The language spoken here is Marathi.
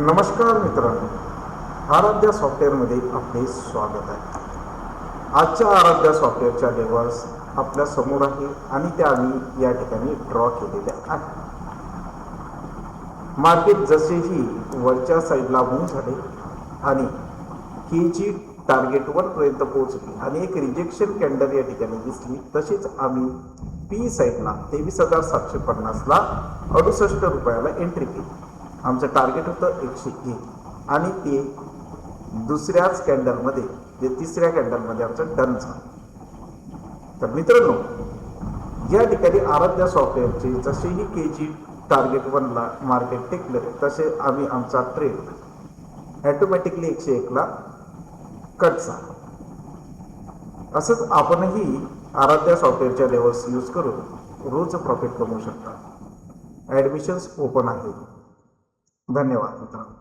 नमस्कार मित्रांनो, आराध्या सॉफ्टवेअरमध्ये आपले स्वागत आहे. आजच्या आराध्या सॉफ्टवेअरच्या लेवल्स आपल्या समोर आहे आणि त्या आम्ही या ठिकाणी ड्रॉ केलेल्या आहेत. मार्केट जसेही वरच्या साईडला मूव्ह झाले आणि ही जी टार्गेट 1 पर्यंत पोहोचली आणि एक रिजेक्शन कॅन्डल या ठिकाणी दिसली, तसेच आम्ही पी साईडला 23,750ला 68 रुपयाला एंट्री केली. आमचं टार्गेट होतं 101 आणि ते दुसऱ्याच कॅन्डलमध्ये जे तिसऱ्या कॅन्डलमध्ये आमचं डन झालं. तर मित्रांनो, या ठिकाणी आराध्या सॉफ्टवेअरचे जसेही के जी टार्गेट 1ला मार्केट टेकलं, तसे आम्ही आमचा ट्रेड ॲटोमॅटिकली 101ला कट झाला. असंच आपणही आराध्या सॉफ्टवेअरच्या लेवल्स यूज करून रोज प्रॉफिट कमवू शकता. ॲडमिशन्स ओपन आहेत. धन्यवाद मित्रांनो.